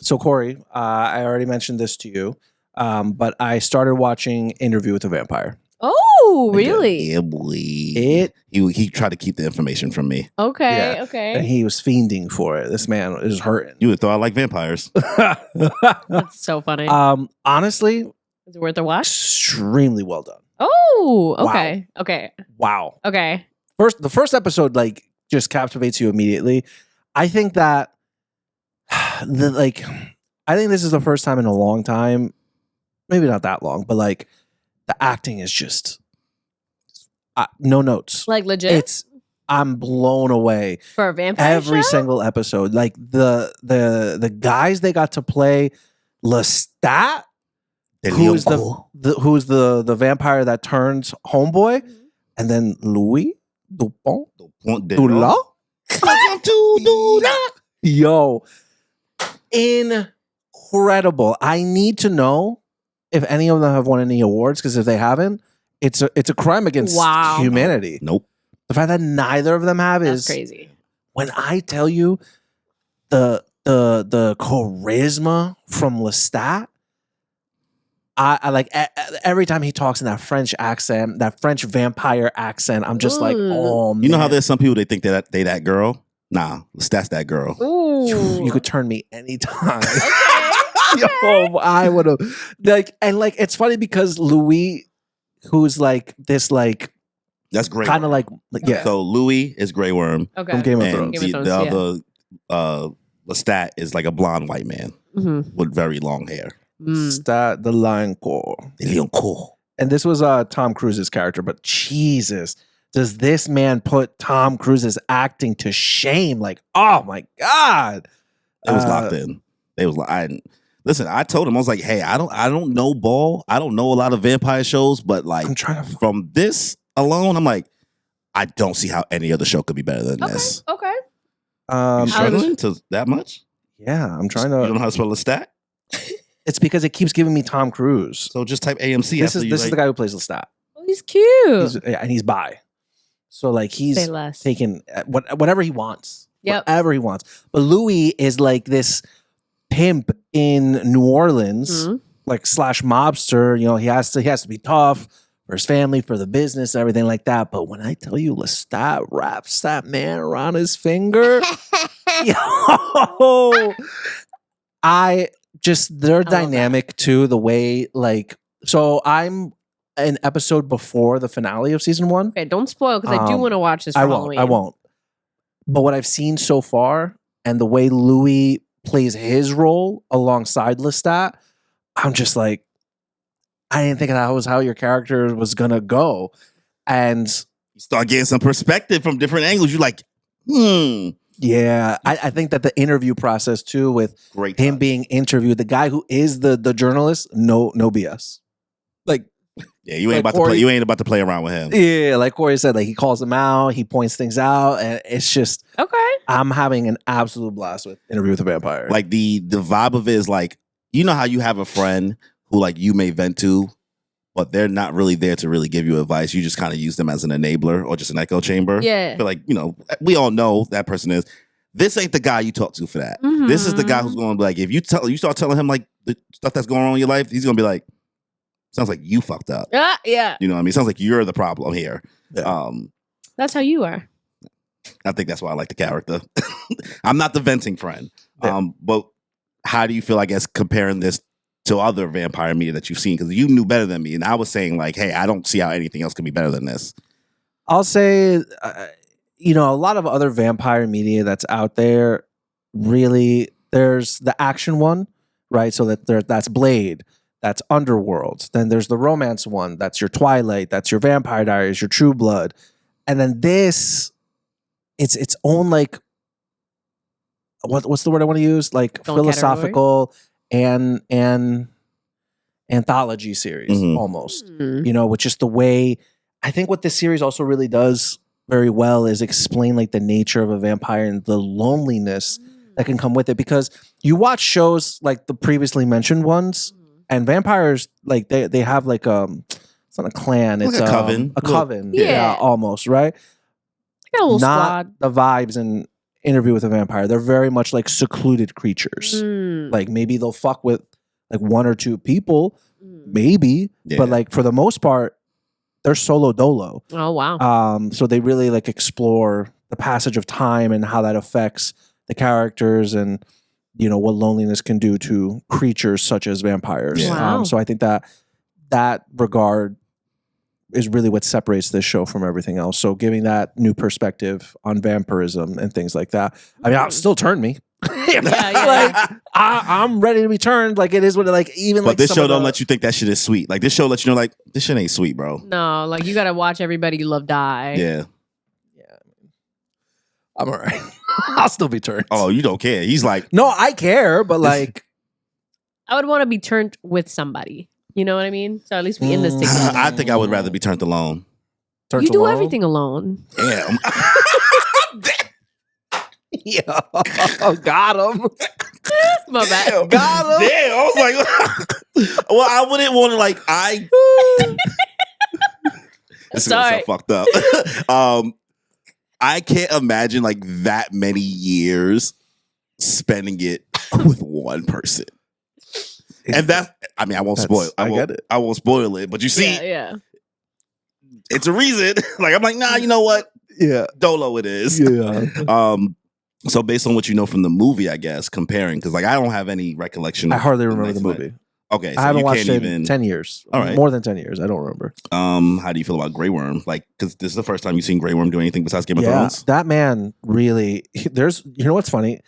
So Cory, I already mentioned this to you, but I started watching Interview with a Vampire. Oh, really? Yeah, boy. He tried to keep the information from me. Okay, Yeah. okay. And he was fiending for it. This man is hurting. You would thought I like vampires. That's so funny. Honestly, Is it worth a watch? extremely well done. Oh, okay. Okay. Wow. Okay. The first episode like just captivates you immediately. I think that I think this is the first time in a long time, maybe not that long, but like the acting is just no notes. Like legit? I'm blown away For a vampire every show? single episode. Like the guys they got to play Lestat, who's the vampire that turns homeboy, and then Louis Dupont Dula. Yo, incredible. I need to know if any of them have won any awards, because if they haven't, it's a crime against humanity. Nope. The fact that neither of them have That's is crazy. When I tell you the charisma from Lestat, I like every time he talks in that French accent, that French vampire accent, I'm just like, oh man. You know how there's some people they think that they that girl? Nah, Lestat's that girl. Ooh. You could turn me anytime. Okay. Yo, I would have it's funny because Louis, who's like this That's Grey kind of Worm. yeah. So Louis is Grey Worm. Okay. From Game of And Thrones. Game of the Thrones, other Lestat is like a blonde white man with very long hair. Lestat de Lioncourt. And this was Tom Cruise's character, but Jesus, does this man put Tom Cruise's acting to shame? Like, oh my God. It was locked in. It was listen, I told him, I was like, hey, I don't know ball. I don't know a lot of vampire shows, but like I'm trying to from this alone, I'm like, I don't see how any other show could be better than this. Okay. You struggling to that much? Yeah, I'm trying You don't to. know how to spell Lestat? It's because it keeps giving me Tom Cruise. So just type AMC. This is the guy who plays Lestat. Oh, he's cute. And he's bi. So like he's Say less. taking whatever he wants. Yep. Whatever he wants. But Louis is like this pimp in New Orleans, like / mobster. You know, he has to be tough for his family, for the business, everything like that. But when I tell you Lestat wraps that man around his finger, yo, their dynamic too, the way so I'm an episode before the finale of season 1. Okay, don't spoil because I do want to watch this for Halloween. I won't. But what I've seen so far and the way Louis plays his role alongside Lestat, I'm just like, I didn't think that was how your character was gonna go. And you start getting some perspective from different angles. You're like, Yeah, I think that the interview process too, with him being interviewed, the guy who is the journalist, no BS. Like, yeah, you ain't about to play. You ain't about to play around with him. Yeah, like Cory said, like he calls him out, he points things out, and it's just okay. I'm having an absolute blast with Interview with a Vampire. Like the vibe of it is like, you know how you have a friend who like you may vent to, but they're not really there to really give you advice. You just kind of use them as an enabler or just an echo chamber. Yeah. But like, you know, we all know that person is. This ain't the guy you talk to for that. This is the guy who's going to be like, if you start telling him like the stuff that's going on in your life, he's going to be like, sounds like you fucked up. Yeah. You know what I mean? Sounds like you're the problem here. Yeah. That's how you are. I think that's why I like the character. I'm not the venting friend. Yeah. But how do you feel, I guess, comparing this to other vampire media that you've seen? Because you knew better than me. And I was saying like, hey, I don't see how anything else can be better than this. I'll say, you know, a lot of other vampire media that's out there, really, there's the action one, right? So that's Blade, that's Underworld. Then there's the romance one, that's your Twilight, that's your Vampire Diaries, your True Blood. And then this, it's its own like, what's the word I want to use? Like philosophical and anthology series almost, you know, with just the way, I think what this series also really does very well is explain like the nature of a vampire and the loneliness that can come with it. Because you watch shows like the previously mentioned ones, and vampires, like they have like it's not a clan, it's like a coven. A coven. Yeah. Almost, right? Got a little Not squad. the vibes Interview with a Vampire. They're very much like secluded creatures. Like maybe they'll fuck with like one or two people, maybe, but like for the most part, they're solo dolo. Oh wow. So they really like explore the passage of time and how that affects the characters and what loneliness can do to creatures such as vampires. Yeah. Wow. So I think that regard is really what separates this show from everything else. So giving that new perspective on vampirism and things like that. I mean, it'll still turn me. I'm ready to be turned. Like it is what even but like this show don't let you think that shit is sweet. Like this show lets you know like this shit ain't sweet, bro. No, like you gotta watch everybody you love die. Yeah. I'm all right. I'll still be turned. Oh, you don't care. He's like, no, I care, but like I would want to be turned with somebody. You know what I mean? So at least we in this together. I think I would rather be turned alone. You do everything alone. Damn. Yeah. Got him. My bad. Damn. Got him. Damn. I was like, well, I wouldn't want to like this is so fucked up. I can't imagine like that many years spending it with one person. And that's, I mean, I won't spoil. I get it. I won't spoil it. But you see, it's a reason. Like I'm like, nah, you know what? Yeah, Dolo it is. Yeah. So based on what you know from the movie, I guess comparing because like I don't have any recollection. I hardly remember the movie. Okay, so I haven't watched it in 10 years. All right, more than 10 years. I don't remember. How do you feel about Grey Worm? Like, because this is the first time you've seen Grey Worm do anything besides Game of Thrones. That man really. There's, you know what's funny?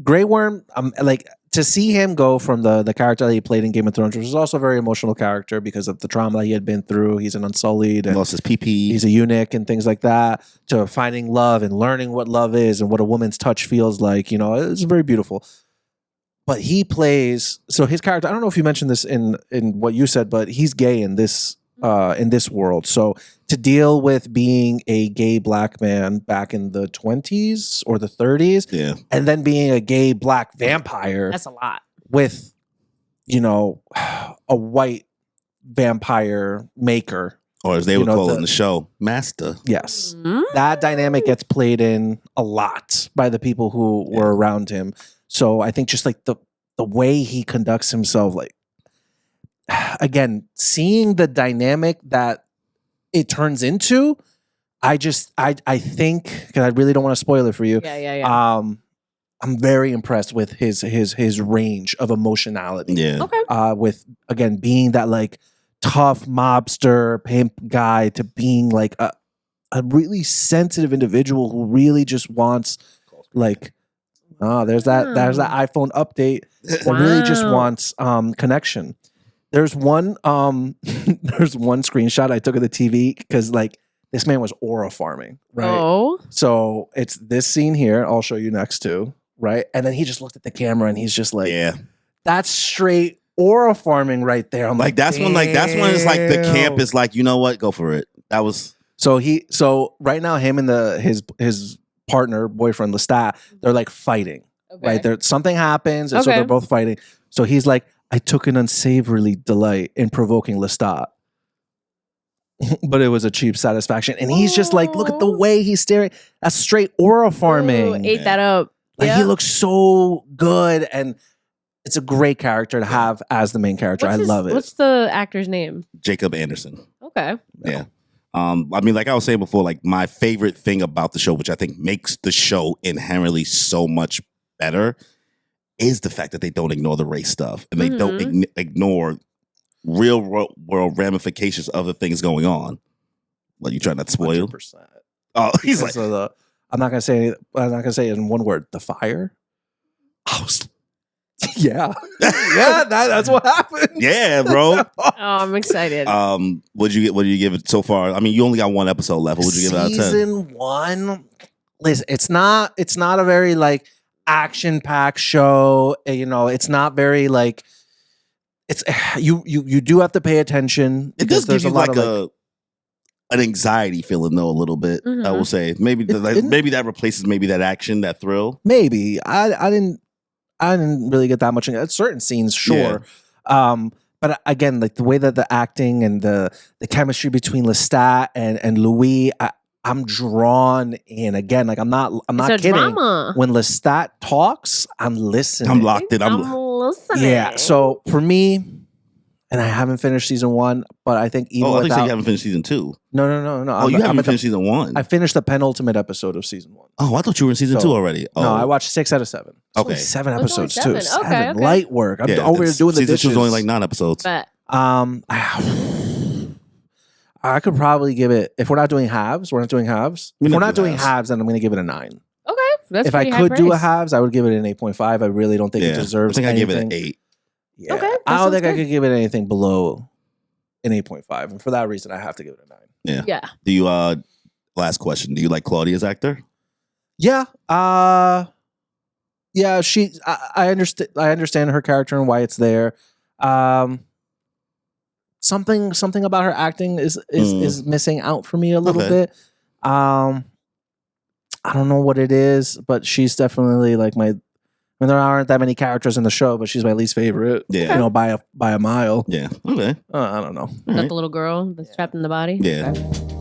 Grey Worm. Like to see him go from the character that he played in Game of Thrones, which was also a very emotional character because of the trauma that he had been through. He's an Unsullied, and lost his PP. He's a eunuch and things like that. To finding love and learning what love is and what a woman's touch feels like. It's very beautiful. But he plays, so his character, I don't know if you mentioned this in what you said, but he's gay in this world. So to deal with being a gay black man back in the 20s or the 30s, and then being a gay black vampire. That's a lot. With, a white vampire maker. Or as they would call it in the show, master. Yes. That dynamic gets played in a lot by the people who were around him. So I think just like the way he conducts himself, like, again, seeing the dynamic that it turns into, I think, because I really don't want to spoil it for you. Yeah. I'm very impressed with his range of emotionality. Yeah. Okay. With, again, being that like tough mobster pimp guy to being like a really sensitive individual who really just wants like, there's that iPhone update that really just wants connection. There's one screenshot I took of the TV because like this man was aura farming, right? Oh. So it's this scene here. I'll show you next too, right? And then he just looked at the camera and he's just like, that's straight aura farming right there. I'm like, that's when it's like the camp is like, you know what, go for it. That was so right now him and his partner, boyfriend Lestat, they're like fighting. Okay. Right? Something happens, and so they're both fighting. So he's like, I took an unsavory delight in provoking Lestat. But it was a cheap satisfaction. And he's just like, look at the way he's staring. That's straight aura farming. Ate that up. Like he looks so good, and it's a great character to have as the main character. I love it. What's the actor's name? Jacob Anderson. Okay. Yeah. I mean, like I was saying before, like my favorite thing about the show, which I think makes the show inherently so much better, is the fact that they don't ignore the race stuff and they don't ignore real world ramifications of the things going on. Like you trying not to spoil? 100%. Oh, he's like, I'm not gonna say it in one word. The fire. Yeah, that's what happened. Yeah, bro. Oh, I'm excited. What do you give it so far? I mean, you only got one episode left. What would you give it out of 10? Season 1. Listen, it's not a very like action-packed show. It's not very like. It's you do have to pay attention. It does give you like an anxiety feeling though a little bit. I will say maybe maybe that replaces maybe that action, that thrill. Maybe I didn't really get that much in certain scenes, sure. Yeah. But again, like the way that the acting and the chemistry between Lestat and Louis, I'm drawn in. Again, like I'm not It's a kidding. drama. When Lestat talks, I'm listening. I'm locked in. I'm listening. Yeah. So for me, and I haven't finished season 1, but I think even I think without, you haven't finished season 2. No. Oh, you haven't finished season 1. I finished the penultimate episode of season 1. Oh, I thought you were in season 2 already. Oh. No, I watched 6 out of 7. It's only Okay. 7 Oh, it's only episodes too. 7. 7. Okay. Light work. I'm Yeah, over here doing the season dishes. 2 is only like 9 episodes. But I could probably give it, if we're not doing halves, If we're not doing halves, then I'm going to give it a 9. okay, that's If I pretty could do a praise. halves, I would give it an 8.5. I really don't think it deserves I think anything. I give it an 8. Yeah. Okay, that I don't sounds think I good. could give it anything below an 8.5. And for that reason, I have to give it a 9. Yeah. Yeah. Do you, last question, do you like Claudia's actor? Yeah. Yeah, I understand her character and why it's there. Something about her acting is missing out for me a little bit. I don't know what it is, but she's definitely like my. I mean, there aren't that many characters in the show, but she's my least favorite. Yeah. You know, by a mile. Yeah. Okay. I don't know. Is that the little girl that's trapped in the body? Yeah. Okay.